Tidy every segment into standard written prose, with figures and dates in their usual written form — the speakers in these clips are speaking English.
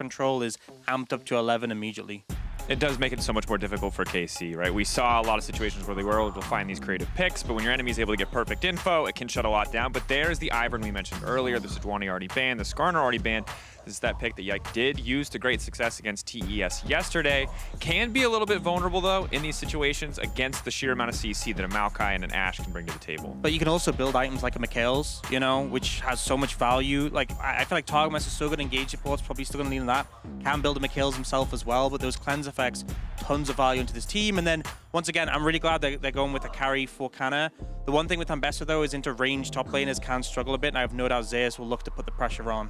control is amped up to 11 immediately. It does make it so much more difficult for KC, right? We saw a lot of situations where they were able to find these creative picks, but when your enemy is able to get perfect info, it can shut a lot down. But there's the Ivern we mentioned earlier, the Sejuani already banned, the Skarner already banned. This is that pick that Yike did use to great success against TES yesterday. Can be a little bit vulnerable, though, in these situations against the sheer amount of CC that a Maokai and an AShe can bring to the table. But you can also build items like a Mikhail's, you know, which has so much value. Like, I feel like Targamas is so good, engage support's probably still going to lean on that. Can build a Mikhail's himself as well, but those cleanse effects, tons of value into this team. And then, once again, I'm really glad they're going with a carry for Canna. The one thing with Ambessa, though, is into range top laners can struggle a bit, and I have no doubt Zeus will look to put the pressure on.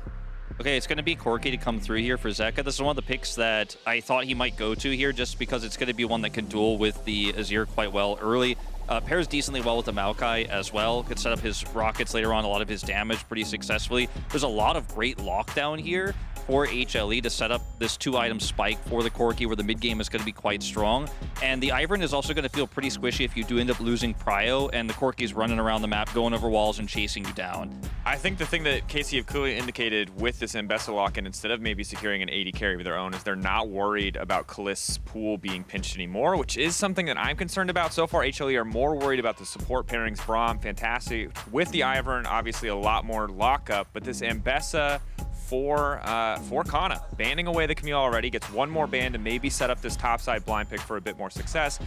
Okay, it's going to be Corki to come through here for Zeka. This is one of the picks that I thought he might go to here just because it's going to be one that can duel with the Azir quite well early. Pairs decently well with the Maokai as well. Could set up his rockets later on, a lot of his damage pretty successfully. There's a lot of great lockdown here for HLE to set up this 2-item spike for the Corki where the mid game is going to be quite strong. And the Ivern is also going to feel pretty squishy if you do end up losing Prio and the Corki's running around the map, going over walls and chasing you down. I think the thing that KC have clearly indicated with this Ambessa lock-in, instead of maybe securing an AD carry of their own, is they're not worried about Caliste's pool being pinched anymore, which is something that I'm concerned about. So far, HLE are more worried about the support pairings. Braum, fantastic. With the Ivern, obviously a lot more lockup, but this Ambessa for Canna, banding away the Camille already, gets one more ban to maybe set up this topside blind pick for a bit more success.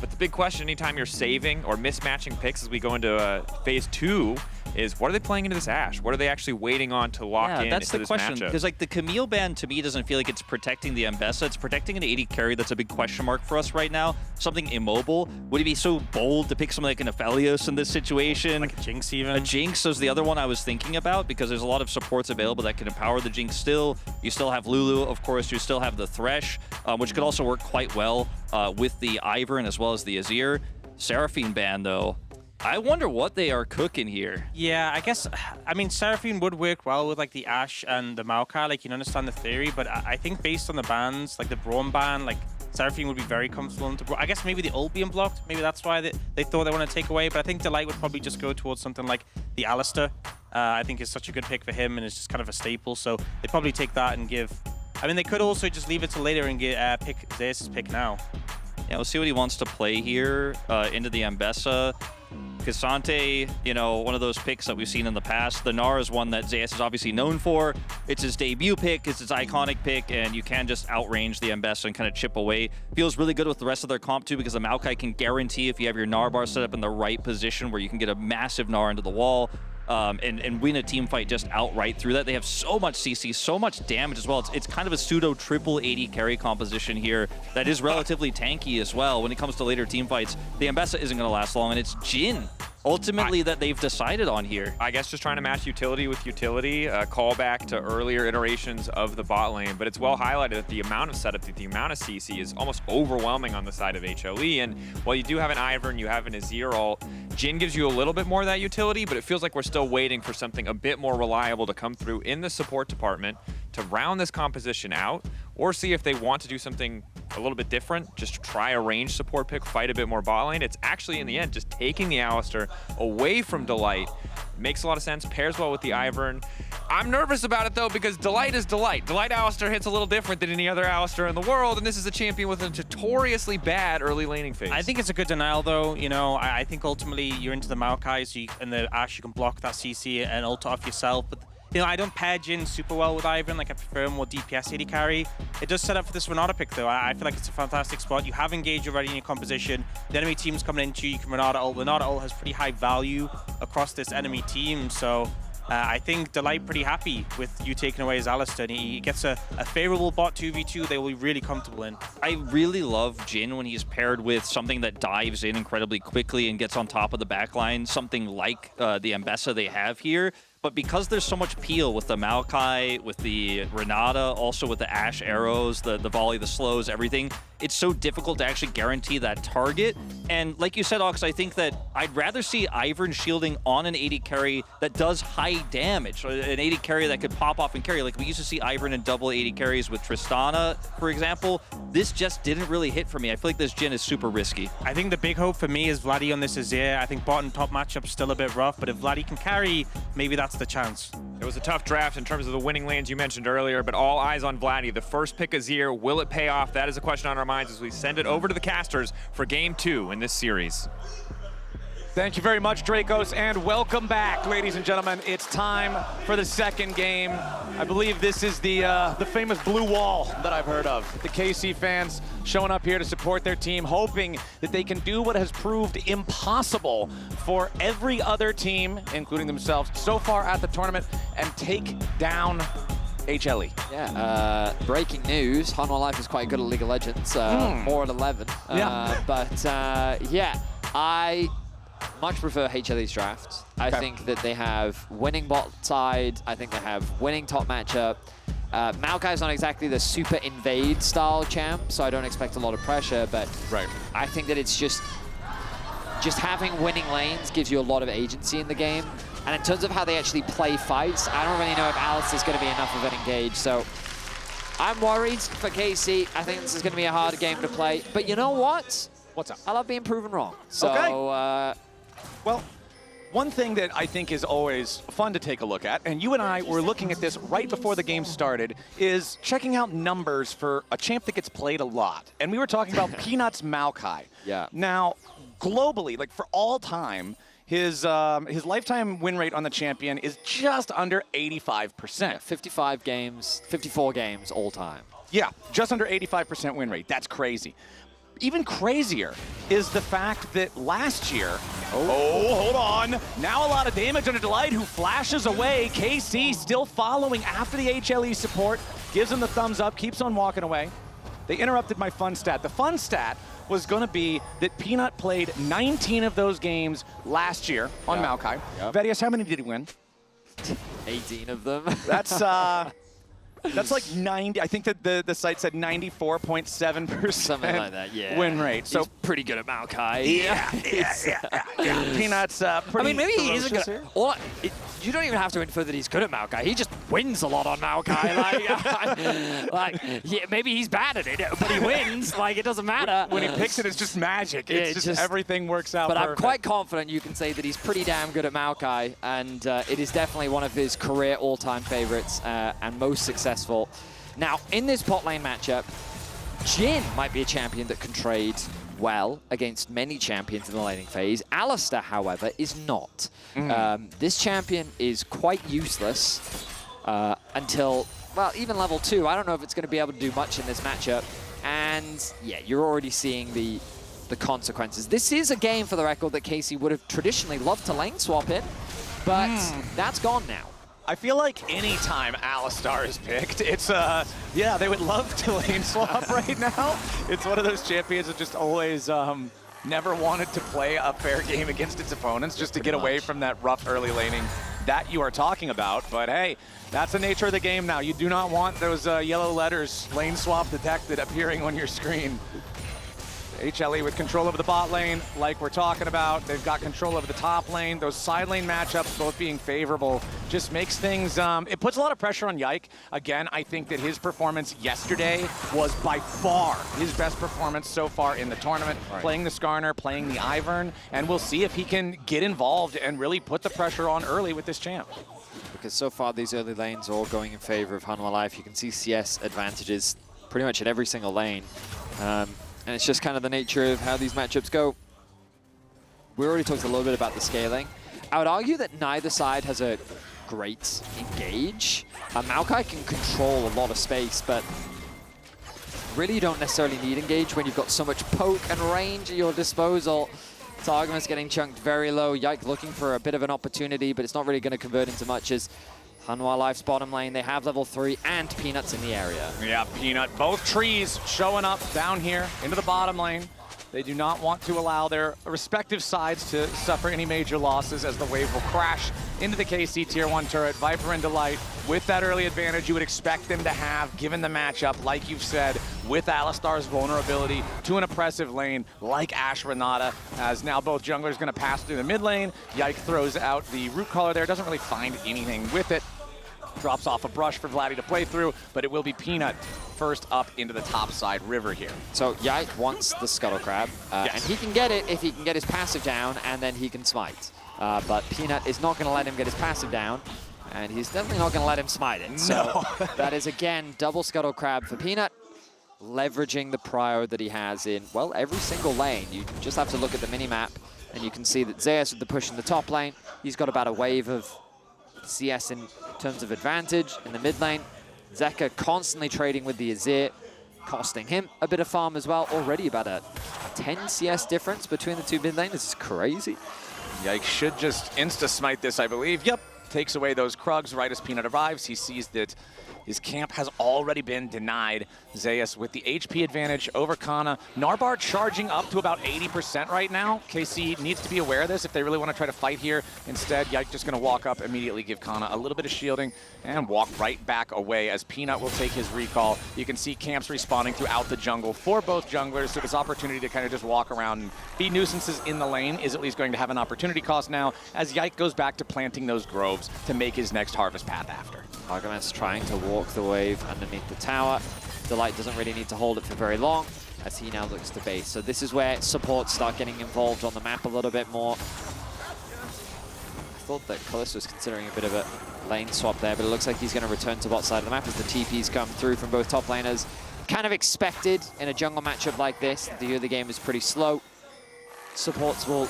But the big question anytime you're saving or mismatching picks as we go into phase 2 is what are they playing into this AShe? What are they actually waiting on to lock in that's into the this question. matchup? Because like the Camille ban to me doesn't feel like it's protecting the Ambessa. It's protecting an AD carry that's a big question mark for us right now. Something immobile. Would it be so bold to pick something like an Aphelios in this situation? Like a Jinx even. A Jinx is the other one I was thinking about because there's a lot of supports available that can empower the Jinx still. You still have Lulu, of course. You still have the Thresh, which could also work quite well with the Ivern as well as the Azir. Seraphine ban, though. I wonder what they are cooking here. Yeah, I guess, I mean, Seraphine would work well with like the AShe and the Maokai, like you understand the theory, but I think based on the bans, like the Braum ban, like Seraphine would be very comfortable. I guess maybe the ult being blocked, maybe that's why they thought they want to take away, but I think Delight would probably just go towards something like the Alistar. I think is such a good pick for him and it's just kind of a staple, so they'd probably take that and give, I mean, they could also just leave it till later and get pick Zeus' pick now. Yeah, we'll see what he wants to play here into the Ambessa. Cassante, you know, one of those picks that we've seen in the past. The Gnar is one that Zeus is obviously known for. It's his debut pick, it's his iconic pick, and you can just outrange the Ambessa and kind of chip away. Feels really good with the rest of their comp too, because the Maokai can guarantee if you have your Gnar bar set up in the right position where you can get a massive Gnar into the wall. And win a team fight just outright through that. They have so much CC, so much damage as well. It's kind of a pseudo triple AD carry composition here that is relatively tanky as well. When it comes to later team fights, the Ambessa isn't going to last long, and it's Jhin ultimately that they've decided on here. I guess just trying to match utility with utility, call back to earlier iterations of the bot lane, but it's well highlighted that the amount of setup, the amount of CC is almost overwhelming on the side of HLE, and while you do have an Ivern, you have an Azir ult, Jhin gives you a little bit more of that utility, but it feels like we're still waiting for something a bit more reliable to come through in the support department to round this composition out, or see if they want to do something a little bit different, just try a range support pick, fight a bit more bot lane. It's actually, in the end, just taking the Alistar away from Delight. Makes a lot of sense, pairs well with the Ivern. I'm nervous about it, though, because Delight is Delight. Delight Alistar hits a little different than any other Alistar in the world, and this is a champion with a notoriously bad early laning phase. I think it's a good denial, though. You know, I think ultimately you're into the Maokai, so and the AShe, you can block that CC and ult off yourself, but you know, I don't pair Jhin super well with Ivern. Like, I prefer more DPS AD carry. It does set up for this Renata pick, though. I feel like it's a fantastic spot. You have engage already in your composition. The enemy team's coming into you. You can Renata ult. Renata ult has pretty high value across this enemy team. So I think Delight pretty happy with you taking away his Alistar. And he gets a favorable bot 2v2 they will be really comfortable in. I really love Jhin when he's paired with something that dives in incredibly quickly and gets on top of the backline, something like the Ambessa they have here. But because there's so much peel with the Maokai, with the Renata, also with the AShe arrows, the volley, the slows, everything, it's so difficult to actually guarantee that target. And like you said, Ox, I think that I'd rather see Ivern shielding on an AD carry that does high damage, an AD carry that could pop off and carry. Like we used to see Ivern in double AD carries with Tristana, for example. This just didn't really hit for me. I feel like this Jhin is super risky. I think the big hope for me is Vladi on this Azir. I think bot and top matchup's still a bit rough, but if Vladi can carry, maybe that's that's the chance. It was a tough draft in terms of the winning lanes you mentioned earlier, but all eyes on Vladi. The first pick Azir, will it pay off? That is a question on our minds as we send it over to the casters for Game 2 in this series. Thank you very much, Dracos, and welcome back, ladies and gentlemen. It's time for the second game. I believe this is the famous blue wall that I've heard of. The KC fans showing up here to support their team, hoping that they can do what has proved impossible for every other team, including themselves, so far at the tournament, and take down HLE. Yeah, breaking news, Hanwha Life is quite good at League of Legends, more at 11. Yeah, I much prefer HLE's draft. I think that they have winning bot side. I think they have winning top matchup. Maokai's not exactly the super invade style champ, so I don't expect a lot of pressure, but I think that it's just having winning lanes gives you a lot of agency in the game. And in terms of how they actually play fights, I don't really know if Alice is going to be enough of an engage, so I'm worried for KC. I think this is going to be a hard game to play, but you know what? What's up? I love being proven wrong. So, well, one thing that I think is always fun to take a look at, and you and I were looking at this right before the game started, is checking out numbers for a champ that gets played a lot. And we were talking about Peanut's Maokai. Yeah. Now, globally, like for all time, his lifetime win rate on the champion is just under 85%. Yeah, 55 games, 54 games all time. Yeah, just under 85% win rate. That's crazy. Even crazier is the fact that last year, hold on, now a lot of damage on a Delight who flashes away. KC still following after the HLE support, gives him the thumbs up, keeps on walking away. They interrupted my fun stat. The fun stat was going to be that Peanut played 19 of those games last year on Maokai. Vedius, how many did he win? 18 of them. That's like 90. I think that the site said 94.7% Something like that, yeah. win rate. So he's pretty good at Maokai. Yeah. Peanut's pretty I mean, maybe he isn't good. here. You don't even have to infer that he's good at Maokai. He just wins a lot on Maokai. Yeah, maybe he's bad at it, but he wins. Like, it doesn't matter. When he picks it, it's just magic. It's just everything works out But perfect. I'm quite confident you can say that he's pretty damn good at Maokai, and it is definitely one of his career all-time favorites and most successful. Now, in this bot lane matchup, Jhin might be a champion that can trade well against many champions in the laning phase. Alistar, however, is not. This champion is quite useless until, well, even level 2. I don't know if it's going to be able to do much in this matchup. And yeah, you're already seeing the consequences. This is a game, for the record, that KC would have traditionally loved to lane swap in, but that's gone now. I feel like any time Alistar is picked, it's, yeah, they would love to lane swap right now. It's one of those champions that just always never wanted to play a fair game against its opponents just to get away from that rough early laning that you are talking about. But hey, that's the nature of the game now. You do not want those yellow letters, lane swap detected, appearing on your screen. HLE with control over the bot lane, like we're talking about. They've got control over the top lane. Those side lane matchups both being favorable just makes things, it puts a lot of pressure on Yike. Again, I think that his performance yesterday was by far his best performance so far in the tournament. Playing the Skarner, playing the Ivern, and we'll see if he can get involved and really put the pressure on early with this champ. Because so far these early lanes are all going in favor of Hanwha Life. You can see CS advantages pretty much in every single lane. And it's just kind of the nature of how these matchups go. We already talked a little bit about the scaling. I would argue that neither side has a great engage. Maokai can control a lot of space, but really you don't necessarily need engage when you've got so much poke and range at your disposal. Targamas getting chunked very low. Yike looking for a bit of an opportunity, but it's not really going to convert into much as Hanwha Life's bottom lane. They have level 3 and Peanut's in the area. Yeah, Peanut. Both trees showing up down here into the bottom lane. They do not want to allow their respective sides to suffer any major losses as the wave will crash into the KC Tier 1 turret. Viper and Delight with that early advantage you would expect them to have, given the matchup, like you've said, with Alistar's vulnerability to an oppressive lane like AShe Renata, as now both junglers going to pass through the mid lane. Yike throws out the root collar there, doesn't really find anything with it. Drops off a brush for Vladi to play through, but it will be Peanut first up into the top side river here. So Yike wants the Scuttle Crab, and he can get it if he can get his passive down, and then he can smite. but Peanut is not going to let him get his passive down, and he's definitely not going to let him smite it. So that is, again, double Scuttle Crab for Peanut, leveraging the prio that he has in, well, every single lane. You just have to look at the mini-map, and you can see that Zeus with the push in the top lane, he's got about a wave of CS in terms of advantage. In the mid lane, Zeka constantly trading with the Azir, costing him a bit of farm as well. Already about a 10 CS difference between the two mid lanes. This is crazy. Yike should just insta-smite this, I believe. Yep, takes away those Krugs right as Peanut arrives. He sees that his camp has already been denied. Zeus with the HP advantage over Canna. Narbar charging up to about 80% right now. KC needs to be aware of this if they really want to try to fight here. Instead, Yike just going to walk up, immediately give Canna a little bit of shielding, and walk right back away as Peanut will take his recall. You can see camps respawning throughout the jungle for both junglers, so this opportunity to kind of just walk around and be nuisances in the lane is at least going to have an opportunity cost now, as Yike goes back to planting those groves to make his next harvest path after. Targamas trying to walk the wave underneath the tower. Delight doesn't really need to hold it for very long as he now looks to base. So this is where supports start getting involved on the map a little bit more. I thought that Caliste was considering a bit of a lane swap there, but it looks like he's going to return to bot side of the map as the TPs come through from both top laners. Kind of expected in a jungle matchup like this. The early game is pretty slow. Supports will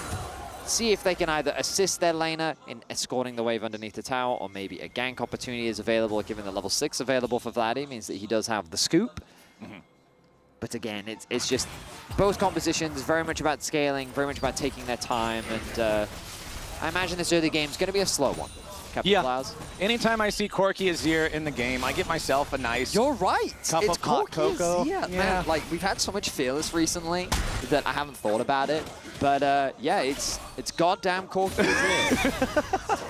see if they can either assist their laner in escorting the wave underneath the tower, or maybe a gank opportunity is available, given the level 6 available for Vladi, means that he does have the scoop. But again, it's just both compositions, very much about scaling, very much about taking their time, and I imagine this early game is going to be a slow one. Anytime I see Corki Azir in the game, I get myself a nice You're right. cup of hot cocoa. Man, like, we've had so much Fearless recently that I haven't thought about it. But yeah, it's goddamn Corki Azir.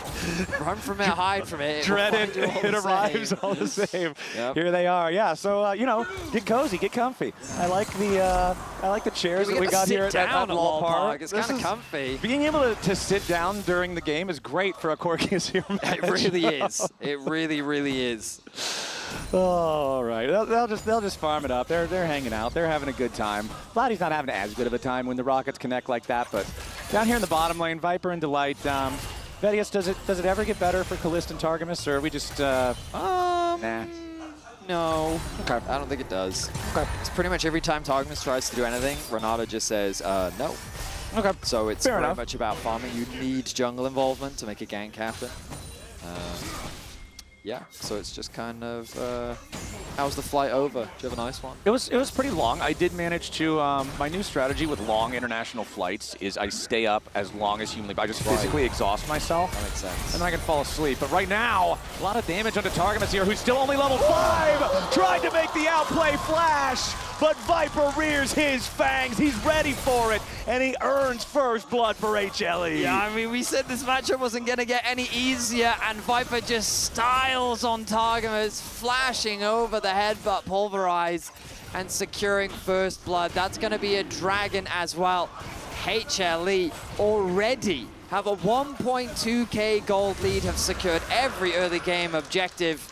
Run from it, hide from it. Dreaded, it arrives all the same. Yep. Here they are. Yeah, so you know, get cozy, get comfy. I like the chairs that we got here at Wall Park. It's kind of comfy. Being able to sit down during the game is great for a Corki Azir match. It really is. It really, really is. All right, they'll just farm it up. They're hanging out. They're having a good time. Vladi's not having as good of a time when the Rockets connect like that, but down here in the bottom lane, Viper and Delight. Vedius, does it ever get better for Caliste and Targamas, or are we just nah? No. Okay. I don't think it does. Okay. It's pretty much every time Targamas tries to do anything, Renata just says no. Okay. So it's Fair very enough. much about farming. You need jungle involvement to make a gank happen. Yeah, so it's just kind of, how's the flight over? Do you have a nice one? It was pretty long. I did manage to, my new strategy with long international flights is I stay up as long as humanly, I just physically exhaust myself. That makes sense. And then I can fall asleep. But right now, a lot of damage onto Targamas here, who's still only level 5, tried to make the outplay flash, but Viper rears his fangs. He's ready for it, and he earns first blood for HLE. Yeah, I mean, we said this matchup wasn't going to get any easier, and Viper just styles on Targamas, flashing over the headbutt pulverize and securing first blood. That's going to be a dragon as well. HLE already have a 1.2k gold lead, have secured every early game objective,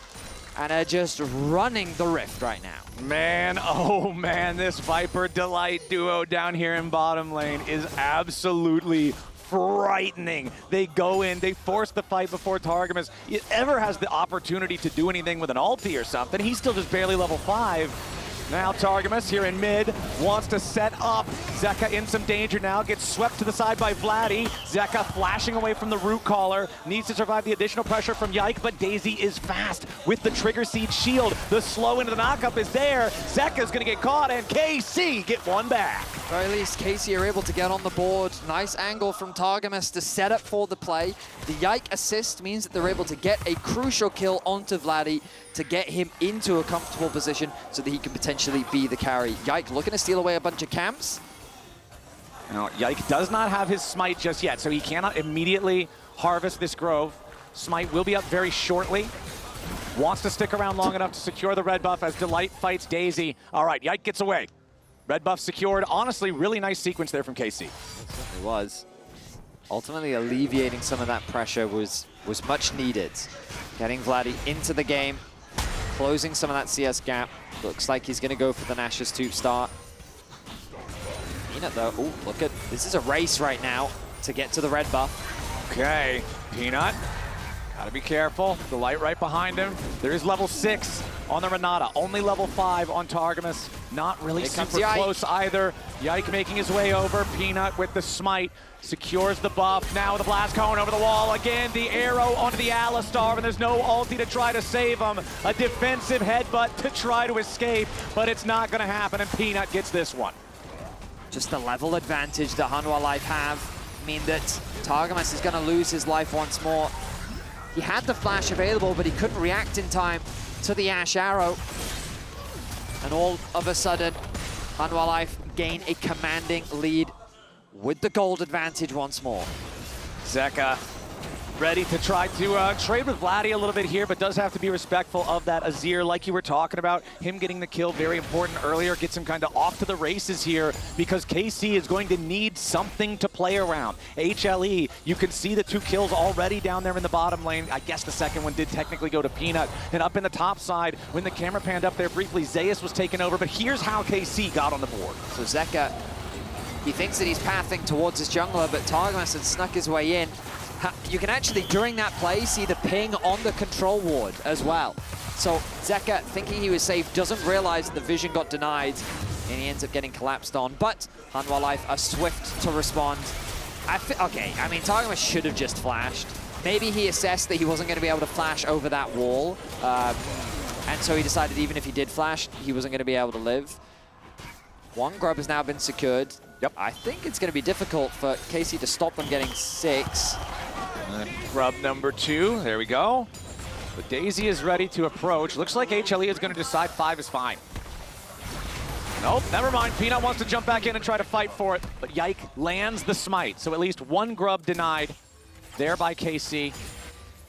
and are just running the rift right now. Man, oh man, this Viper Delight duo down here in bottom lane is absolutely frightening. They go in, they force the fight before Targamas ever has the opportunity to do anything with an ulti or something. He's still just barely level 5. Now Targamas here in mid wants to set up. Zeka in some danger now, gets swept to the side by Vladi. Zeka flashing away from the root caller, needs to survive the additional pressure from Yike, but Daisy is fast with the Trigger Seed shield. The slow into the knockup is there. Zeka's gonna get caught, and KC get one back. Or at least KC are able to get on the board. Nice angle from Targamas to set up for the play. The Yike assist means that they're able to get a crucial kill onto Vladi to get him into a comfortable position so that he can potentially be the carry. Yike looking to steal away a bunch of camps. Now, Yike does not have his smite just yet, so he cannot immediately harvest this grove. Smite will be up very shortly. Wants to stick around long enough to secure the red buff as Delight fights Daisy. All right, Yike gets away. Red buff secured. Honestly, really nice sequence there from KC. It certainly was. Ultimately, alleviating some of that pressure was much needed. Getting Vladi into the game, closing some of that CS gap. Looks like he's going to go for the Nash's 2 start. Peanut, though, oh, look at, this is a race right now to get to the red buff. Okay, Peanut. Gotta be careful. The light right behind him. There is level 6 on the Renata. Only level 5 on Targamas. Not really super close either. Yike making his way over. Peanut with the smite. Secures the buff. Now the blast cone over the wall. Again, the arrow onto the Alistar, and there's no ulti to try to save him. A defensive headbutt to try to escape, but it's not gonna happen, and Peanut gets this one. Just the level advantage that Hanwha Life have mean that Targamas is gonna lose his life once more. He had the flash available, but he couldn't react in time to the AShe arrow. And all of a sudden, Hanwha Life gain a commanding lead with the gold advantage once more. Zeka ready to try to trade with Vladi a little bit here, but does have to be respectful of that Azir, like you were talking about. Him getting the kill, very important earlier, gets him kind of off to the races here because KC is going to need something to play around. HLE, you can see the 2 kills already down there in the bottom lane. I guess the second one did technically go to Peanut. And up in the top side, when the camera panned up there briefly, Zeus was taken over, but here's how KC got on the board. So Zeka, he thinks that he's pathing towards his jungler, but Targamas had snuck his way in. You can actually, during that play, see the ping on the control ward as well. So Zeka, thinking he was safe, doesn't realize the vision got denied, and he ends up getting collapsed on. But Hanwha Life are swift to respond. Okay, I mean, Targamas should have just flashed. Maybe he assessed that he wasn't going to be able to flash over that wall, and so he decided even if he did flash, he wasn't going to be able to live. 1 grub has now been secured. Yep. I think it's going to be difficult for KC to stop them getting 6. Grub number 2, there we go. But Daisy is ready to approach. Looks like HLE is going to decide 5 is fine. Nope, never mind. Peanut wants to jump back in and try to fight for it, but Yike lands the smite. So at least 1 grub denied there by KC.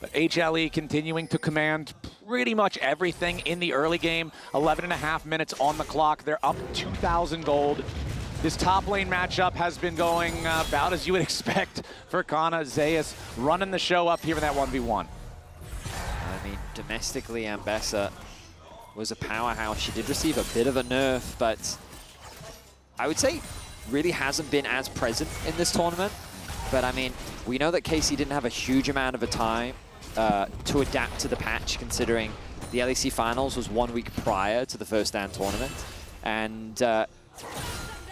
But HLE continuing to command pretty much everything in the early game. 11.5 minutes on the clock. They're up 2,000 gold. This top lane matchup has been going about as you would expect for Canna. Zeus running the show up here in that 1v1. I mean, domestically, Ambessa was a powerhouse. She did receive a bit of a nerf, but I would say really hasn't been as present in this tournament. But I mean, we know that KC didn't have a huge amount of a time to adapt to the patch, considering the LEC finals was 1 week prior to the first stand tournament. And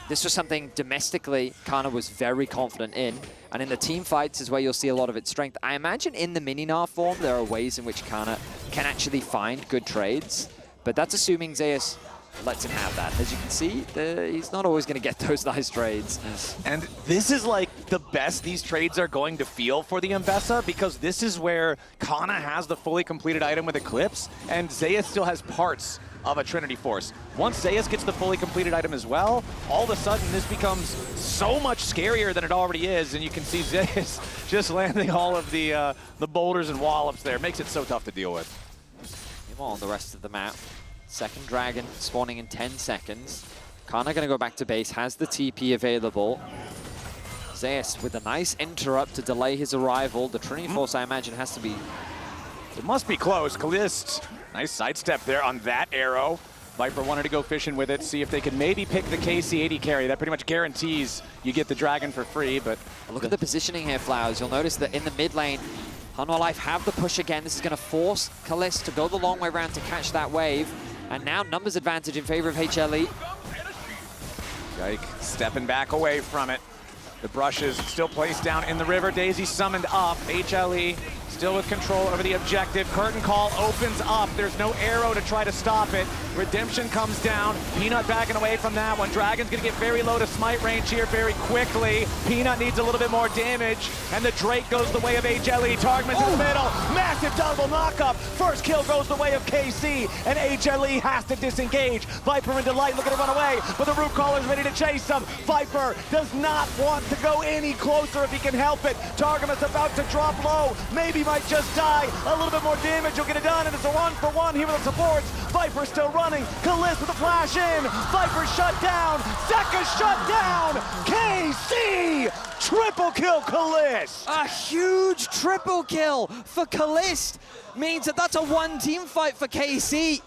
this was something domestically Canna was very confident in. And in the team fights is where you'll see a lot of its strength. I imagine in the mini-Gnar form, there are ways in which Canna can actually find good trades. But that's assuming Zeus lets him have that. As you can see, he's not always going to get those nice trades. And this is like the best these trades are going to feel for the Ambessa, because this is where Canna has the fully completed item with Eclipse, and Zeus still has parts of a Trinity Force. Once Zeus gets the fully completed item as well, all of a sudden this becomes so much scarier than it already is, and you can see Zeus just landing all of the boulders and wallops there. Makes it so tough to deal with. Meanwhile, on the rest of the map, second dragon spawning in 10 seconds. Canna going to go back to base, has the TP available. Zeus with a nice interrupt to delay his arrival. The Trinity Force, I imagine, has to be... It must be close. Caliste, nice sidestep there on that arrow. Viper wanted to go fishing with it, see if they could maybe pick the KC AD carry. That pretty much guarantees you get the dragon for free, but... Look at the positioning here, Flowers. You'll notice that in the mid lane, Hanwha Life have the push again. This is going to force Caliste to go the long way around to catch that wave. And now numbers advantage in favor of HLE. Yike stepping back away from it. The brushes still placed down in the river. Daisy summoned up. HLE still with control over the objective. Curtain call opens up. There's no arrow to try to stop it. Redemption comes down. Peanut backing away from that one. Dragon's gonna get very low to smite range here very quickly. Peanut needs a little bit more damage, and the Drake goes the way of HLE. Targamas in the middle. Massive double knockup. First kill goes the way of KC, and HLE has to disengage. Viper and Delight looking to run away, but the root caller's ready to chase him. Viper does not want to go any closer if he can help it. Targamas about to drop low. Maybe might just die. A little bit more damage will get it done, and it's a 1-for-1 here with the supports. Viper still running. Caliste with a flash in. Viper shut down. Zeka shut down. KC triple kill Caliste. A huge triple kill for Caliste means that that's a one-team fight for KC.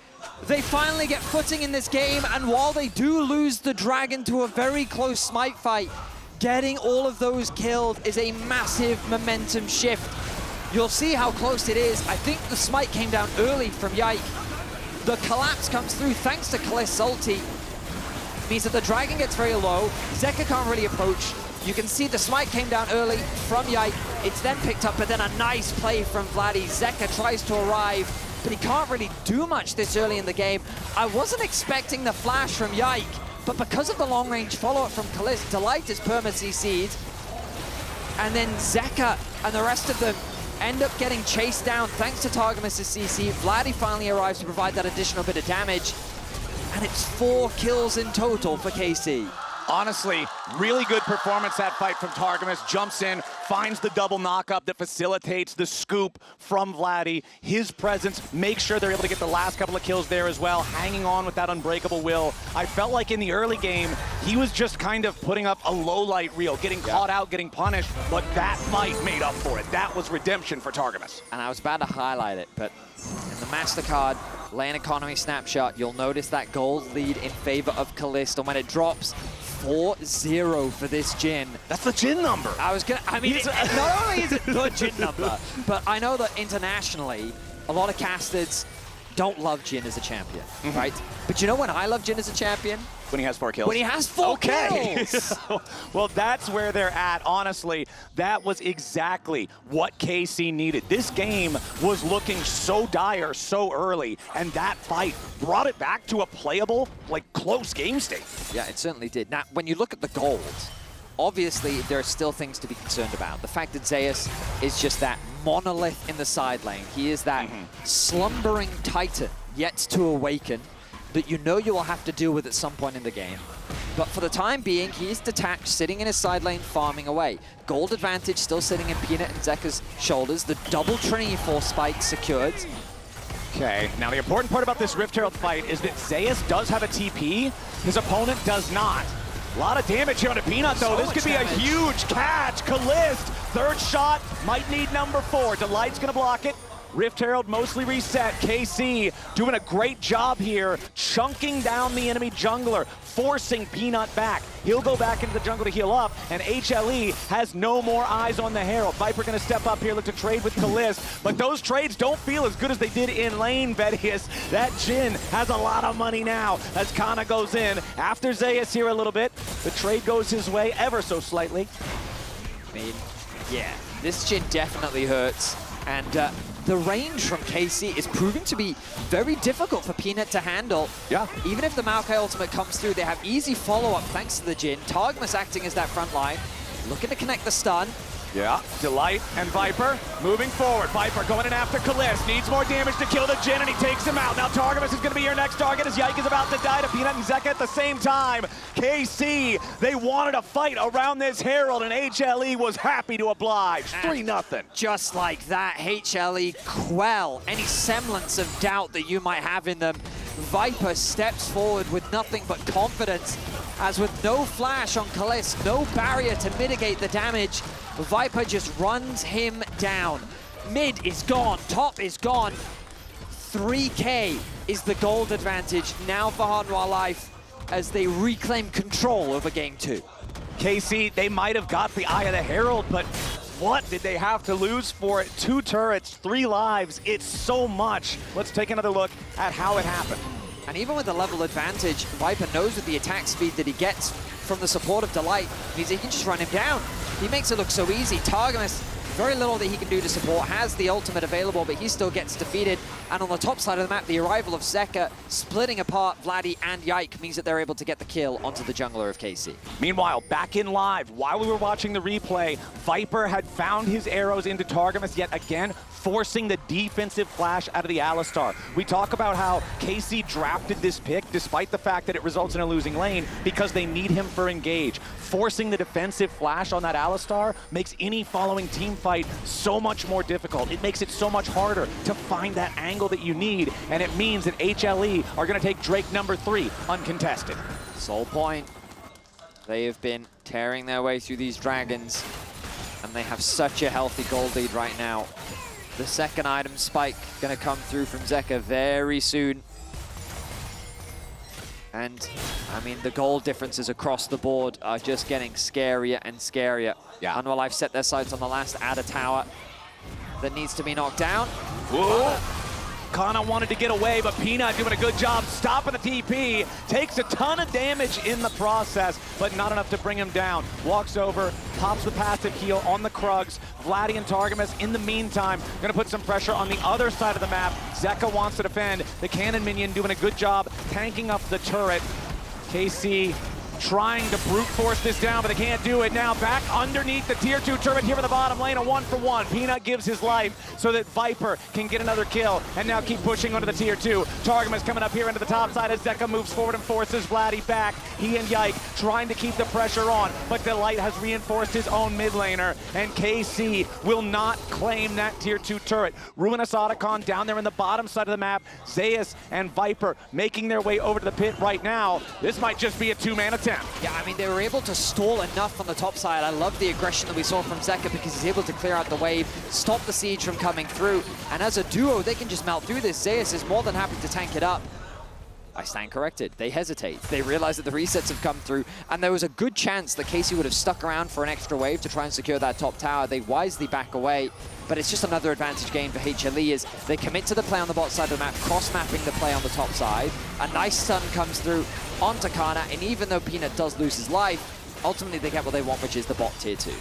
They finally get footing in this game, and while they do lose the dragon to a very close smite fight, Getting all of those killed is a massive momentum shift. You'll see how close it is. I think the smite came down early from Yike. The collapse comes through thanks to Caliste's ulti. Means that the dragon gets very low. Zeka can't really approach. You can see the smite came down early from Yike. It's then picked up, but then a nice play from Vladi. Zeka tries to arrive, but he can't really do much this early in the game. I wasn't expecting the flash from Yike, but because of the long-range follow-up from Caliste, Delight is perma-CC'd. And then Zeka and the rest of them end up getting chased down thanks to Targamas' CC. Vladi finally arrives to provide that additional bit of damage. And it's 4 kills in total for KC. Honestly, really good performance that fight from Targamas. Jumps in, finds the double knockup that facilitates the scoop from Vladi. His presence makes sure they're able to get the last couple of kills there as well, hanging on with that unbreakable will. I felt like in the early game, he was just kind of putting up a low light reel, getting caught out, getting punished, but that fight made up for it. That was redemption for Targamas. And I was about to highlight it, but in the MasterCard lane economy snapshot, you'll notice that gold lead in favor of Caliste, and when it drops 4-0 for this Jhin. That's the Jhin number. I mean, not only is it the Jhin number, but I know that internationally, a lot of casters don't love Jhin as a champion, right? But you know when I love Jhin as a champion? When he has 4 kills? When he has 4 kills! Well, that's where they're at. Honestly, that was exactly what KC needed. This game was looking so dire so early, and that fight brought it back to a playable, like, close game state. Yeah, it certainly did. Now, when you look at the gold, obviously there are still things to be concerned about. The fact that Zeus is just that monolith in the side lane. He is that slumbering titan yet to awaken that you know you will have to deal with at some point in the game. But for the time being, he is detached, sitting in his side lane, farming away. Gold advantage still sitting in Peanut and Zeka's shoulders. The double Trinity Force spike secured. Okay, now the important part about this Rift Herald fight is that Zeus does have a TP, his opponent does not. A lot of damage here on a Peanut, though. This could be a huge catch. Caliste, third shot, might need number 4. Delight's gonna block it. Rift Herald mostly reset. KC doing a great job here, chunking down the enemy jungler, forcing Peanut back. He'll go back into the jungle to heal up, and HLE has no more eyes on the Herald. Viper gonna step up here, look to trade with Caliste, but those trades don't feel as good as they did in lane, Vedius. That Jhin has a lot of money now as Canna goes in. After Zeus here a little bit, the trade goes his way ever so slightly. I mean, yeah, this Jhin definitely hurts, and the range from KC is proving to be very difficult for Peanut to handle. Yeah. Even if the Maokai ultimate comes through, they have easy follow-up thanks to the Jhin. Targamas acting as that front line, looking to connect the stun. Yeah, Delight and Viper moving forward. Viper going in after Caliste, needs more damage to kill the Jhin, and he takes him out. Now Targamas is going to be your next target as Yike is about to die to Peanut and Zeka at the same time. KC, they wanted a fight around this Herald, and HLE was happy to oblige. 3-0. Just like that, HLE quell any semblance of doubt that you might have in them. Viper steps forward with nothing but confidence, as with no flash on Caliste, no barrier to mitigate the damage, Viper just runs him down. Mid is gone, top is gone. 3K is the gold advantage now for Hanwha Life as they reclaim control over game 2. KC, they might have got the Eye of the Herald, but what did they have to lose for it? 2 turrets, 3 lives, it's so much. Let's take another look at how it happened. And even with the level advantage, Viper knows with the attack speed that he gets from the support of Delight, means he can just run him down. He makes it look so easy. Targamas, very little that he can do to support, has the ultimate available, but he still gets defeated. And on the top side of the map, the arrival of Zeka splitting apart Vladi and Yike means that they're able to get the kill onto the jungler of KC. Meanwhile, back in live, while we were watching the replay, Viper had found his arrows into Targamas yet again, forcing the defensive flash out of the Alistar. We talk about how KC drafted this pick despite the fact that it results in a losing lane because they need him for engage. Forcing the defensive flash on that Alistar makes any following team fight so much more difficult. It makes it so much harder to find that angle that you need, and it means that HLE are going to take Drake number 3 uncontested. Soul Point. They have been tearing their way through these dragons, and they have such a healthy gold lead right now. The second item spike going to come through from Zeka very soon. And, I mean, the goal differences across the board are just getting scarier and scarier. Yeah. Hanwha Life set their sights on the last adder tower that needs to be knocked down. Whoa. Canna wanted to get away, but Peanut doing a good job stopping the TP. Takes a ton of damage in the process, but not enough to bring him down. Walks over, pops the passive heal on the Krugs. Vladi and Targamas, in the meantime, gonna put some pressure on the other side of the map. Zeka wants to defend. The cannon minion doing a good job tanking up the turret. KC trying to brute force this down, but they can't do it. Now back underneath the tier 2 turret here in the bottom lane, a 1-for-1. Peanut gives his life so that Viper can get another kill and now keep pushing onto the tier 2. Targamas coming up here into the top side as Zeka moves forward and forces Vladi back. He and Yike trying to keep the pressure on, but Delight has reinforced his own mid laner, and KC will not claim that tier 2 turret. Ruinous Otacon down there in the bottom side of the map. Zeus and Viper making their way over to the pit right now. This might just be a 2-man attempt. Yeah, I mean, they were able to stall enough on the top side. I love the aggression that we saw from Zeka because he's able to clear out the wave, stop the siege from coming through, and as a duo, they can just melt through this. Zeus is more than happy to tank it up. I stand corrected. They hesitate. They realize that the resets have come through, and there was a good chance that KC would have stuck around for an extra wave to try and secure that top tower. They wisely back away, but it's just another advantage gain for HLE as they commit to the play on the bot side of the map, cross-mapping the play on the top side. A nice stun comes through onto Canna, and even though Peanut does lose his life, ultimately they get what they want, which is the bot tier 2.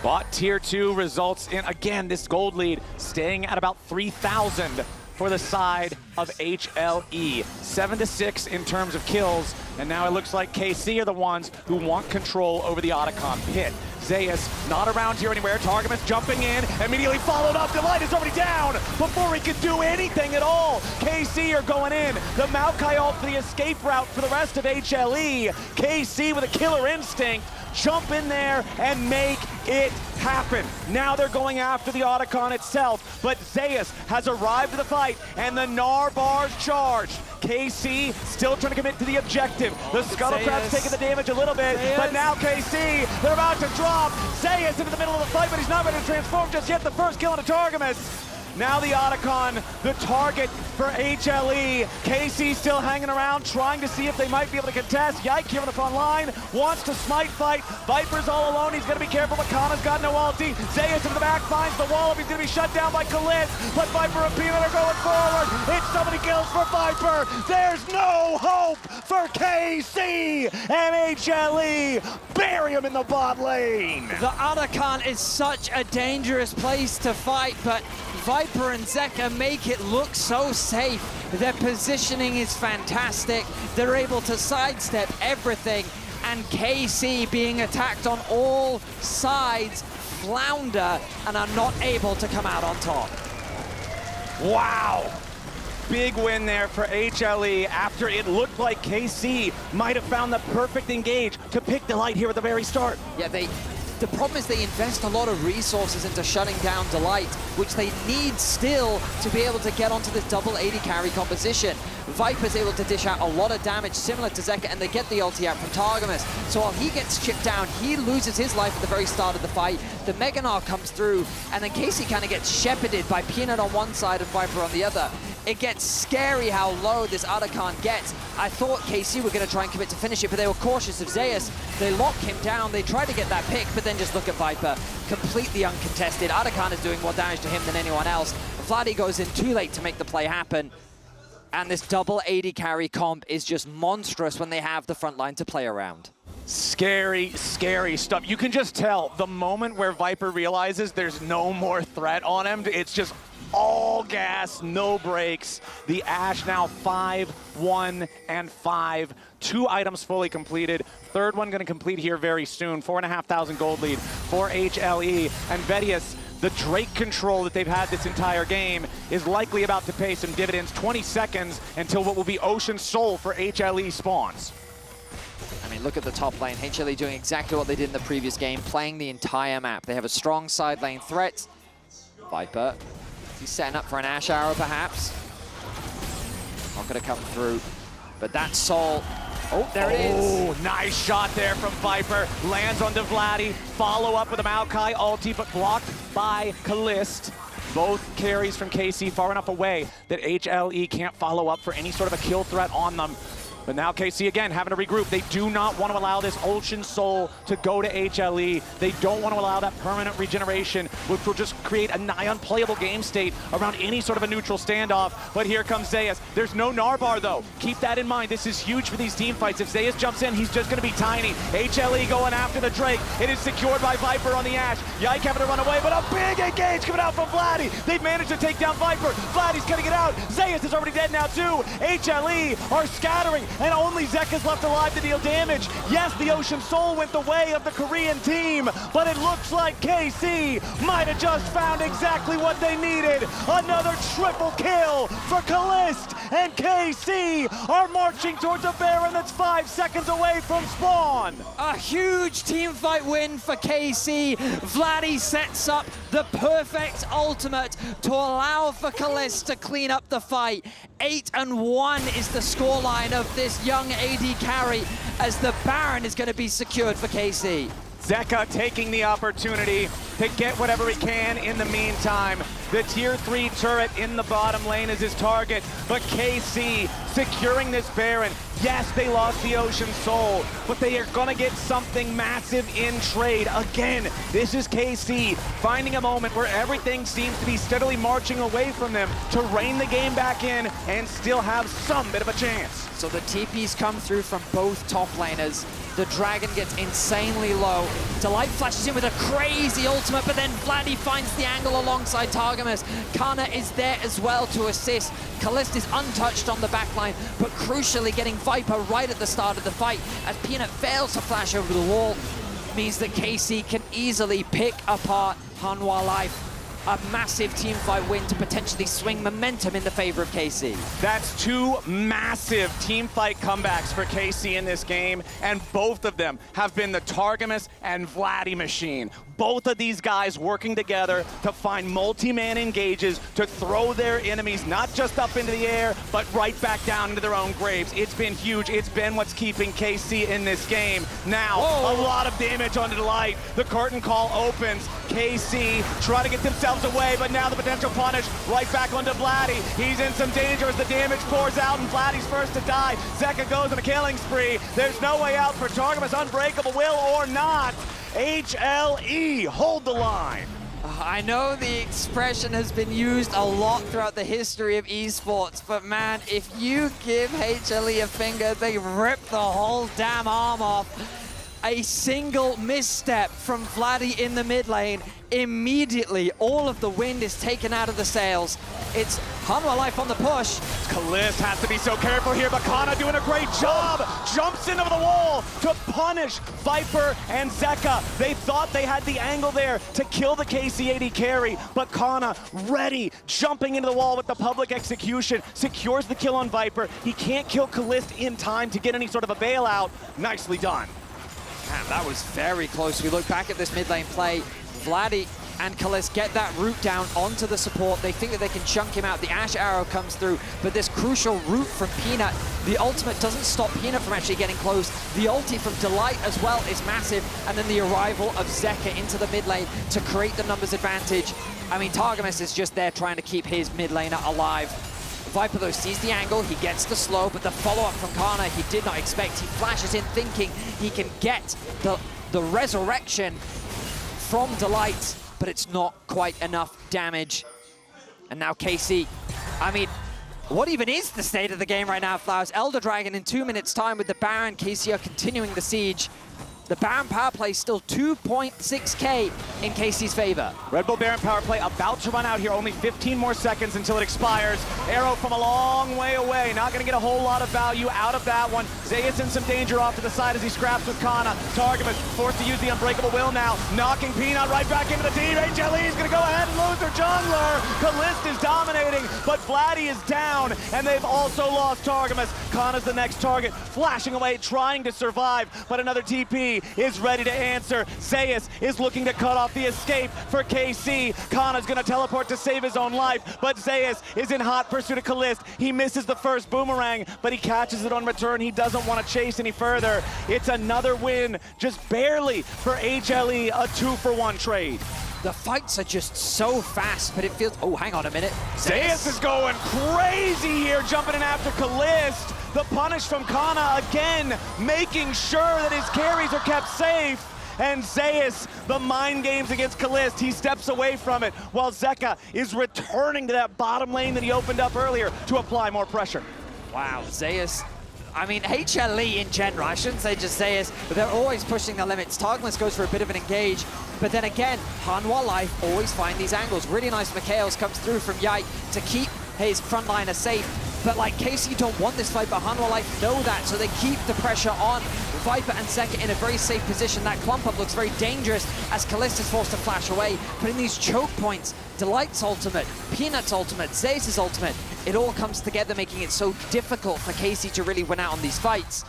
Bot tier 2 results in, again, this gold lead staying at about 3,000 for the side of HLE. 7-6 in terms of kills, and now it looks like KC are the ones who want control over the Otacon pit. Zeus not around here anywhere. Targamas jumping in, immediately followed up. Delight is already down before he could do anything at all. KC are going in. The Maokai ult for the escape route for the rest of HLE. KC with a killer instinct. Jump in there and make it happen. Now they're going after the Otacon itself, but Zeus has arrived to the fight, and the Gnar bars charged. KC still trying to commit to the objective. The Scuttlecrat's taking the damage a little bit, but now KC, they're about to drop. Zeus into the middle of the fight, but he's not ready to transform just yet. The first kill into Targamas. Now the Otacon, the target for HLE. KC still hanging around, trying to see if they might be able to contest. Yike here on the front line, wants to smite fight. Viper's all alone, he's gonna be careful, but Canna's got no ulti. Zeus in the back finds the wall up, he's gonna be shut down by Caliste, but Viper and Peanut are going forward. It's so many kills for Viper. There's no hope for KC, and HLE bury him in the bot lane. The Otacon is such a dangerous place to fight, but Viper and Zeka make it look so safe. Their positioning is fantastic. They're able to sidestep everything, and KC being attacked on all sides flounder and are not able to come out on top. Wow. Big win there for HLE after it looked like KC might have found the perfect engage to pick Delight here at the very start. Yeah, the problem is they invest a lot of resources into shutting down Delight, which they need still to be able to get onto this double 80 carry composition. Viper's able to dish out a lot of damage similar to Zeka, and they get the ulti out from Targamas. So while he gets chipped down, he loses his life at the very start of the fight. The Mega Gnar comes through, and then KC kind of gets shepherded by Peanut on one side and Viper on the other. It gets scary how low this Otacon gets. I thought KC were going to try and commit to finish it, but they were cautious of Zeus. They lock him down, they try to get that pick, but then just look at Viper. Completely uncontested. Otacon is doing more damage to him than anyone else. Vladi goes in too late to make the play happen. And this double 80 carry comp is just monstrous when they have the front line to play around. Scary, scary stuff. You can just tell the moment where Viper realizes there's no more threat on him, it's just all gas, no brakes. The AShe now 5, 1, and 5. 2 items fully completed. Third one gonna complete here very soon. 4,500 gold lead for HLE. And Vedius, the Drake control that they've had this entire game is likely about to pay some dividends. 20 seconds until what will be Ocean Soul for HLE spawns. I mean, look at the top lane. HLE doing exactly what they did in the previous game, playing the entire map. They have a strong side lane threat. Viper, he's setting up for an AShe arrow perhaps. Not gonna come through, but that Soul, oh, there it is. Oh, nice shot there from Viper. Lands onto Vladi. Follow up with a Maokai ulti, but blocked by Caliste. Both carries from KC far enough away that HLE can't follow up for any sort of a kill threat on them. But now KC again having to regroup. They do not want to allow this Ocean Soul to go to HLE. They don't want to allow that permanent regeneration, which will just create a nigh unplayable game state around any sort of a neutral standoff. But here comes Zeus. There's no Narbar though. Keep that in mind. This is huge for these team fights. If Zeus jumps in, he's just going to be tiny. HLE going after the Drake. It is secured by Viper on the Ashe. Yike having to run away, but a big engage coming out from Vladi. They've managed to take down Viper. Vladi's cutting it out. Zeus is already dead now too. HLE are scattering, and only Zeka's left alive to deal damage. Yes, the Ocean Soul went the way of the Korean team, but it looks like KC might have just found exactly what they needed. Another triple kill for Caliste, and KC are marching towards a Baron that's 5 seconds away from spawn. A huge teamfight win for KC. Vladi sets up the perfect ultimate to allow for Caliste to clean up the fight. 8-1 is the scoreline of this young AD carry, as the Baron is going to be secured for KC. Zeka taking the opportunity to get whatever he can in the meantime. The tier 3 turret in the bottom lane is his target, but KC securing this Baron. Yes, they lost the Ocean Soul, but they are gonna get something massive in trade. Again, this is KC finding a moment where everything seems to be steadily marching away from them to rein the game back in and still have some bit of a chance. So the TPs come through from both top laners. The Dragon gets insanely low. Delight flashes in with a crazy ultimate, but then Vladi finds the angle alongside Targamas. Canna is there as well to assist. Caliste is untouched on the backline, but crucially getting Viper right at the start of the fight, as Peanut fails to flash over the wall, means that KC can easily pick apart Hanwha Life. A massive teamfight win to potentially swing momentum in the favor of KC. That's 2 massive teamfight comebacks for KC in this game, and both of them have been the Targamas and Vladi machine. Both of these guys working together to find multi-man engages to throw their enemies not just up into the air, but right back down into their own graves. It's been huge. It's been what's keeping KC in this game. Now, a lot of damage onto Delight. The curtain call opens. KC trying to get themselves away, but now the potential punish right back onto Vladi. He's in some danger as the damage pours out, and Vladi's first to die. Zeka goes on a killing spree. There's no way out for Targamas. Unbreakable will or not. HLE, hold the line. I know the expression has been used a lot throughout the history of esports, but man, if you give HLE a finger, they rip the whole damn arm off. A single misstep from Vladi in the mid lane, immediately all of the wind is taken out of the sails. It's Hanwha Life on the push. Caliste has to be so careful here, but Canna doing a great job. Jumps into the wall to punish Viper and Zeka. They thought they had the angle there to kill the KC AD carry, but Canna ready, jumping into the wall with the public execution, secures the kill on Viper. He can't kill Caliste in time to get any sort of a bailout. Nicely done. Man, that was very close. We look back at this mid lane play. Vladi and Caliste get that root down onto the support. They think that they can chunk him out. The Ashe arrow comes through, but this crucial root from Peanut, the ultimate doesn't stop Peanut from actually getting close. The ulti from Delight as well is massive, and then the arrival of Zeka into the mid lane to create the numbers advantage. I mean, Targamas is just there trying to keep his mid laner alive. Viper though sees the angle, he gets the slow, but the follow-up from Canna he did not expect. He flashes in thinking he can get the resurrection from Delight, but it's not quite enough damage. And now KC, I mean, what even is the state of the game right now, Flowers? Elder Dragon in 2 minutes time with the Baron. KC are continuing the siege. The Baron power play still 2.6k in KC's favor. Red Bull Baron power play about to run out here. Only 15 more seconds until it expires. Arrow from a long way away. Not going to get a whole lot of value out of that one. Zeus in some danger off to the side as he scraps with Canna. Targamas forced to use the Unbreakable Will now. Knocking Peanut right back into the team. HLE is going to go ahead and lose their jungler. Caliste is dominating, but Vladi is down, and they've also lost Targamas. Canna's the next target. Flashing away, trying to survive, but another TP is ready to answer. Zeus is looking to cut off the escape for KC. Canna's gonna teleport to save his own life, but Zeus is in hot pursuit of Caliste. He misses the first boomerang, but he catches it on return. He doesn't want to chase any further. It's another win, just barely, for HLE, a 2-for-1 trade. The fights are just so fast, but it feels... Oh, hang on a minute. Zeus is going crazy here, jumping in after Caliste. The punish from Canna again, making sure that his carries are kept safe. And Zeus, the mind games against Caliste, he steps away from it, while Zeka is returning to that bottom lane that he opened up earlier to apply more pressure. Wow, Zeus. I mean, HLE in general, I shouldn't say just Zeus, but they're always pushing the limits. Targamas goes for a bit of an engage, but then again, Hanwha Life always find these angles. Really nice Mikhails comes through from Yike to keep his frontliner safe. But like, KC don't want this fight, but Hanwha Life know that, so they keep the pressure on Viper and Zeka in a very safe position. That clump up looks very dangerous as Caliste is forced to flash away. But in these choke points, Delight's ultimate, Peanut's ultimate, Zeus' ultimate, it all comes together, making it so difficult for KC to really win out on these fights.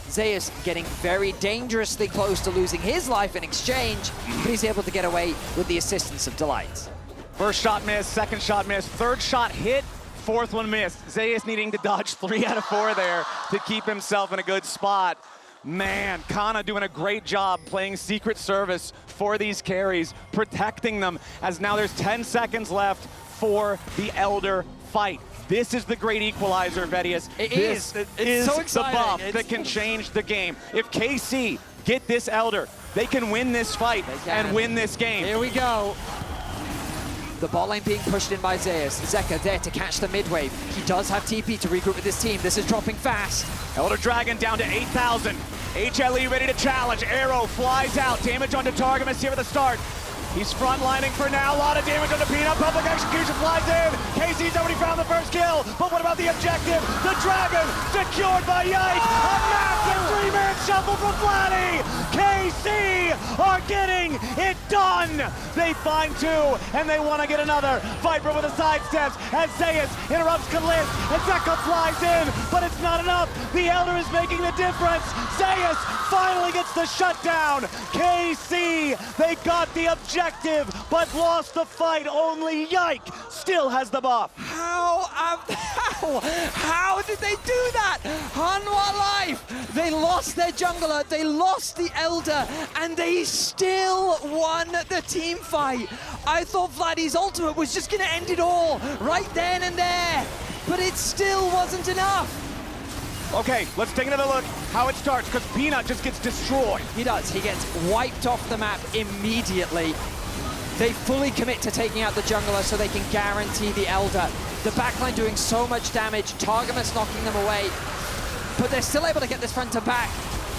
Zeus getting very dangerously close to losing his life in exchange, but he's able to get away with the assistance of Delight. First shot missed, second shot missed, third shot hit, fourth one missed. Zeus needing to dodge 3 out of 4 there to keep himself in a good spot. Man, Canna doing a great job playing Secret Service for these carries, protecting them, as now there's 10 seconds left for the Elder fight. This is the great equalizer, Vedius. This is so the buff that can change the game. If KC get this Elder, they can win this fight and win this game. Here we go. The bot lane being pushed in by Zeus. Zeka there to catch the mid wave. He does have TP to regroup with his team. This is dropping fast. Elder Dragon down to 8,000. HLE ready to challenge. Arrow flies out. Damage onto Targamas here at the start. He's frontlining for now. A lot of damage onto Peanut. Public execution flies in. KC's already found the first kill. But what about the objective? The Dragon secured by Yike. A massive 3-man shuffle from Vladi. KC are getting it done. They find 2, and they want to get another. Viper with a sidesteps as Zeus interrupts Caliste, and Zeka flies in, but it's not enough. The Elder is making the difference. Zeus finally gets the shutdown. KC, they got the objective, but lost the fight. Only Yike still has the buff. How did they do that? Hanwha Life, they lost their jungler, they lost the Elder, and they still won the team fight. I thought Vladi's ultimate was just gonna end it all right then and there, but it still wasn't enough. Okay, let's take another look how it starts, because Peanut just gets destroyed. He does, he gets wiped off the map immediately. They fully commit to taking out the jungler so they can guarantee the Elder. The backline doing so much damage, Targamas knocking them away, but they're still able to get this front to back.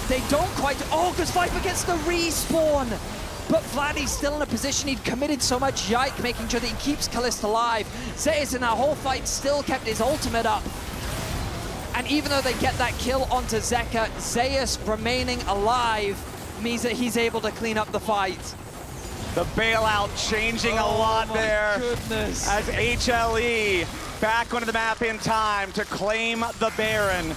They don't quite, oh, because Viper gets the respawn. But Vladi's still in a position, he'd committed so much. Yike making sure that he keeps Caliste alive. Zeus in that whole fight still kept his ultimate up. And even though they get that kill onto Zeka, Zeus remaining alive means that he's able to clean up the fight. The bailout changing a lot there. Goodness. As HLE back onto the map in time to claim the Baron.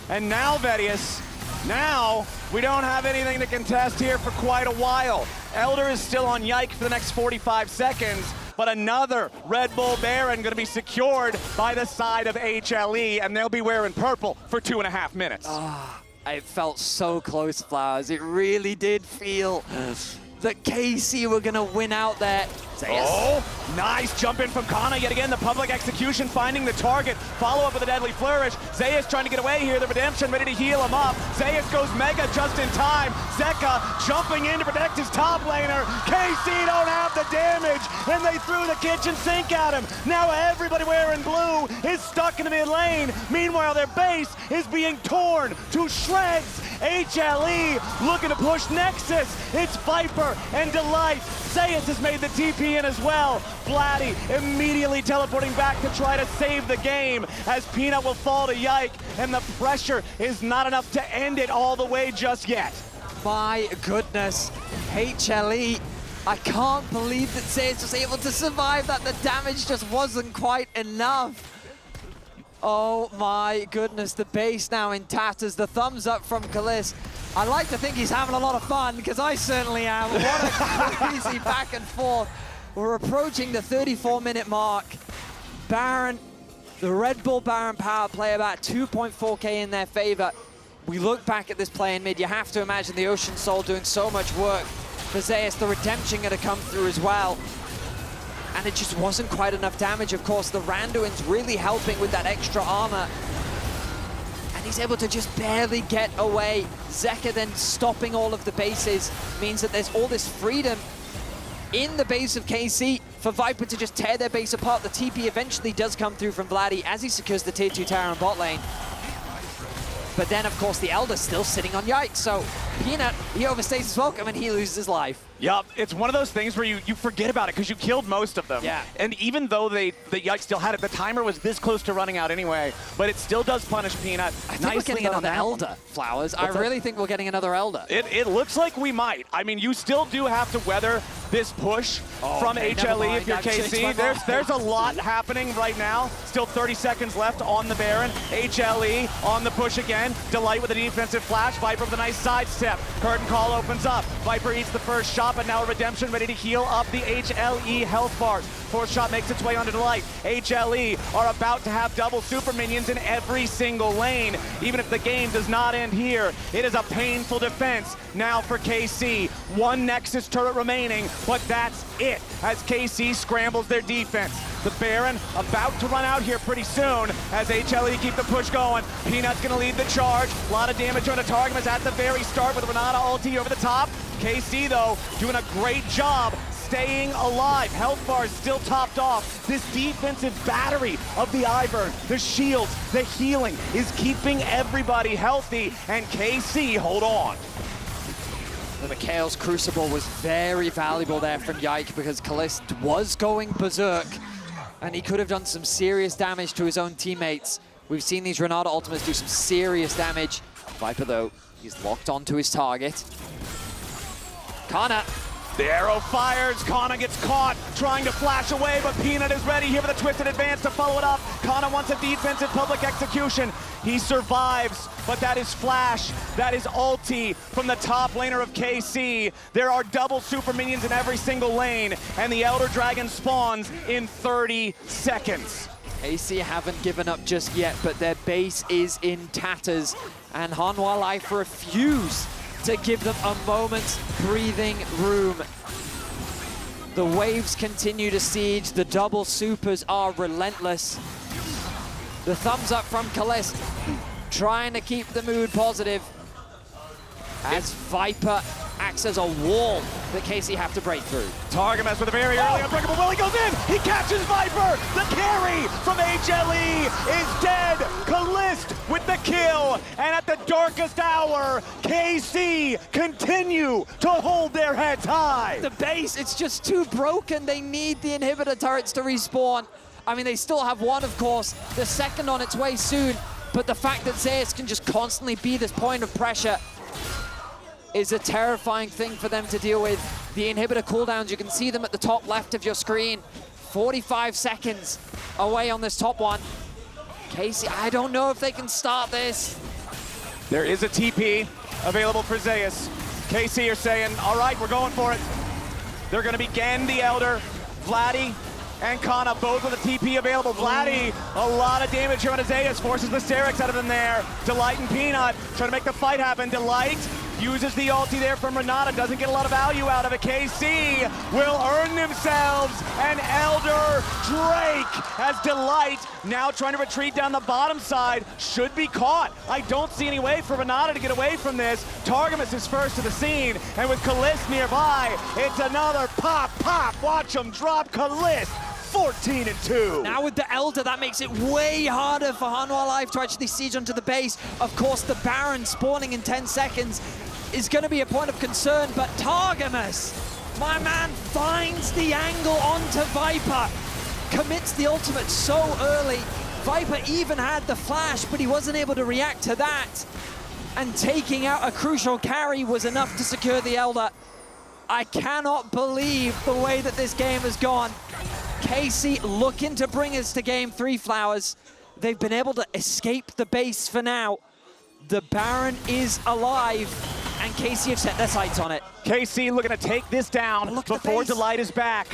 And now, Vedius, now we don't have anything to contest here for quite a while. Elder is still on Yike for the next 45 seconds, but another Red Bull Baron going to be secured by the side of HLE, and they'll be wearing purple for 2.5 minutes. It felt so close, Flowers. It really did feel that KC were going to win out there. Oh, nice jump in from Canna. Yet again, the public execution finding the target. Follow up with a deadly flourish. Zeus trying to get away here. The redemption ready to heal him up. Zeus goes mega just in time. Zeka jumping in to protect his top laner. KC don't have the damage, and they threw the kitchen sink at him. Now everybody wearing blue is stuck in the mid lane. Meanwhile, their base is being torn to shreds. HLE looking to push Nexus. It's Viper and Delight. Zeus has made the TP in as well. Vladi immediately teleporting back to try to save the game as Peanut will fall to Yike, and the pressure is not enough to end it all the way just yet. My goodness, HLE, I can't believe that Zeus was able to survive that. The damage just wasn't quite enough. Oh my goodness, the base now in tatters. The thumbs up from Caliste. I like to think he's having a lot of fun, because I certainly am. What a crazy back and forth. We're approaching the 34-minute mark. Baron, the Red Bull Baron power play about 2.4k in their favor. We look back at this play in mid, you have to imagine the Ocean Soul doing so much work for Zeus. The redemption going to come through as well. And it just wasn't quite enough damage. Of course, the Randuin's really helping with that extra armor. And he's able to just barely get away. Zeka then stopping all of the bases means that there's all this freedom in the base of KC for Viper to just tear their base apart. The TP eventually does come through from Vladi as he secures the tier 2 tower on bot lane. But then, of course, the Elder's still sitting on Yike. So Peanut, he overstays his welcome and he loses his life. Yup, it's one of those things where you forget about it because you killed most of them. Yeah. And even though the Yike still had it, the timer was this close to running out anyway, but it still does punish Peanut. I think we're getting another Elder, Flowers. I really think we're getting another Elder. It looks like we might. I mean, you still do have to weather this push from HLE if you're KC. There's a lot happening right now. Still 30 seconds left on the Baron. HLE on the push again. Delight with a defensive flash. Viper with a nice sidestep. Curtain call opens up. Viper eats the first shot, but now a redemption ready to heal up the HLE health bars. Fourth shot makes its way onto Delight. HLE are about to have double super minions in every single lane. Even if the game does not end here, it is a painful defense now for KC. One Nexus turret remaining, but that's it as KC scrambles their defense. The Baron about to run out here pretty soon as HLE keep the push going. Peanut's gonna lead the charge. A lot of damage on the Targamas at the very start with Renata ulti over the top. KC though, doing a great job staying alive. Health bars still topped off. This defensive battery of the Ivern, the shields, the healing is keeping everybody healthy, and KC hold on. The Mikhail's Crucible was very valuable there from Yike because Caliste was going berserk and he could have done some serious damage to his own teammates. We've seen these Renata ultimates do some serious damage. Viper though, he's locked onto his target. Canna. The arrow fires, Canna gets caught, trying to flash away, but Peanut is ready here with a twisted advance to follow it up. Canna wants a defensive public execution. He survives, but that is flash, that is ulti from the top laner of KC. There are double super minions in every single lane, and the Elder Dragon spawns in 30 seconds. KC haven't given up just yet, but their base is in tatters, and Hanwha Life refuse to give them a moment's breathing room. The waves continue to siege, the double supers are relentless. The thumbs up from Caliste, trying to keep the mood positive as Viper acts as a wall that KC have to break through. Targamas with a very early unbreakable will. He goes in, he catches Viper. The carry from HLE is dead. Caliste with the kill. And at the darkest hour, KC continue to hold their heads high. The base, it's just too broken. They need the inhibitor turrets to respawn. I mean, they still have one, of course. The second on its way soon. But the fact that Zeus can just constantly be this point of pressure is a terrifying thing for them to deal with. The inhibitor cooldowns, you can see them at the top left of your screen. 45 seconds away on this top one. KC, I don't know if they can start this. There is a TP available for Zeus. KC are saying, all right, we're going for it. They're gonna begin the Elder, Vladi, and Canna both with a TP available. Vladi, a lot of damage here on Zeus, forces the Sterix out of them there. Delight and Peanut trying to make the fight happen. Delight uses the ulti there from Renata, doesn't get a lot of value out of it. KC will earn themselves an Elder Drake as Delight now trying to retreat down the bottom side, should be caught. I don't see any way for Renata to get away from this. Targamas is first to the scene, and with Caliste nearby, it's another pop. Watch him drop Caliste. 14-2. Now with the Elder, that makes it way harder for Hanwha Life to actually siege onto the base. Of course, the Baron spawning in 10 seconds is going to be a point of concern, but Targamas, my man, finds the angle onto Viper. Commits the ultimate so early. Viper even had the flash, but he wasn't able to react to that. And taking out a crucial carry was enough to secure the Elder. I cannot believe the way that this game has gone. KC looking to bring us to game 3, Flowers. They've been able to escape the base for now. The Baron is alive, and KC have set their sights on it. KC looking to take this down before Delight is back.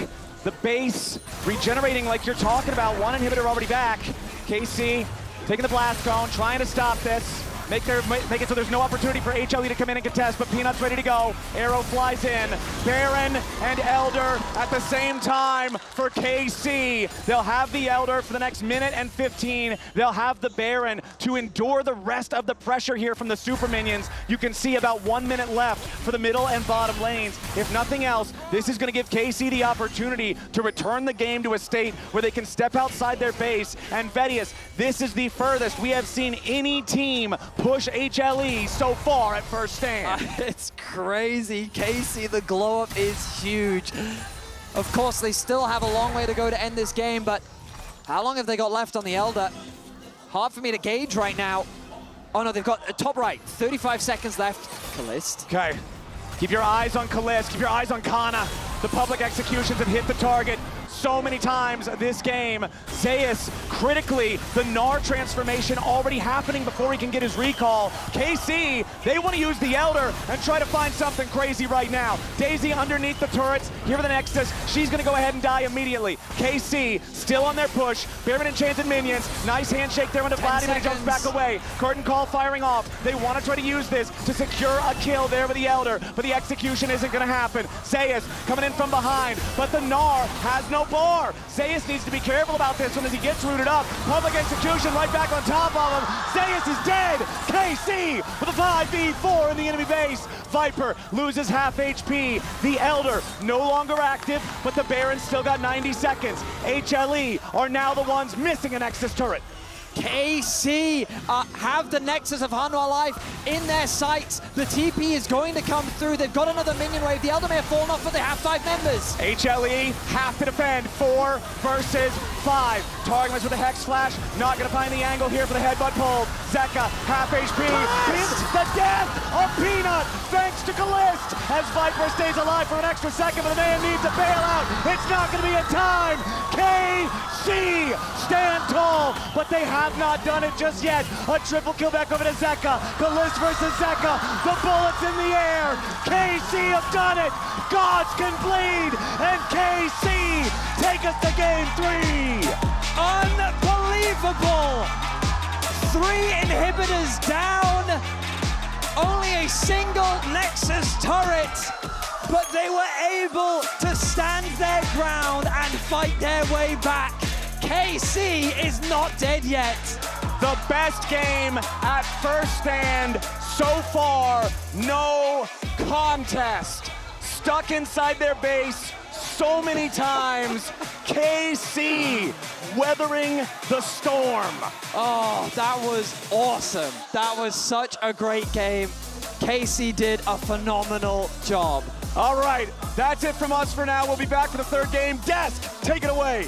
The base regenerating like you're talking about. One inhibitor already back. KC taking the blast cone, trying to stop this. make it so there's no opportunity for HLE to come in and contest, but Peanut's ready to go. Arrow flies in. Baron and Elder at the same time for KC. They'll have the Elder for the next minute and 15. They'll have the Baron to endure the rest of the pressure here from the super minions. You can see about 1 minute left for the middle and bottom lanes. If nothing else, this is going to give KC the opportunity to return the game to a state where they can step outside their base. And Vedius, this is the furthest we have seen any team push HLE so far at first stand. It's crazy. KC, the glow up is huge. Of course, they still have a long way to go to end this game, but how long have they got left on the Elder? Hard for me to gauge right now. Oh no, they've got top right, 35 seconds left. Caliste. Okay, keep your eyes on Caliste, keep your eyes on Canna. The public executions have hit the target so many times this game. Zeus, critically, the Gnar transformation already happening before he can get his recall. KC, they want to use the Elder and try to find something crazy right now. Daisy underneath the turrets, here for the Nexus. She's going to go ahead and die immediately. KC, still on their push. Baron Enchanted minions. Nice handshake there into Vladi, but he jumps back away. Curtain Call firing off. They want to try to use this to secure a kill there with the Elder, but the execution isn't going to happen. Zeus coming in from behind, but the Gnar has no bar. Zeus needs to be careful about this one as he gets rooted up. Public execution right back on top of him. Zeus is dead. KC with a 5v4 in the enemy base. Viper loses half HP. The Elder no longer active, but the Baron still got 90 seconds. HLE are now the ones missing a Nexus turret. KC have the Nexus of Hanwha Life in their sights. The TP is going to come through. They've got another minion wave. The Elder may have fallen off, but they have 5 members. HLE have to defend 4 versus 5. Targamas with a Hex Flash. Not going to find the angle here for the headbutt pull. Zeka, half HP. It's the death of Peanut, thanks to Caliste, as Viper stays alive for an extra second, but the man needs a bailout. It's not going to be in time. KC stand tall, but they have not done it just yet. A triple kill back over to Zeka. Caliste versus Zeka. The bullets in the air. KC have done it. Gods can bleed, and KC take us to game 3. Unbelievable! 3 inhibitors down. Only a single Nexus turret, but they were able to stand their ground and fight their way back. KC is not dead yet. The best game at first stand so far. No contest. Stuck inside their base so many times. KC weathering the storm. Oh, that was awesome. That was such a great game. KC did a phenomenal job. All right, that's it from us for now. We'll be back for the third game. Desk, take it away.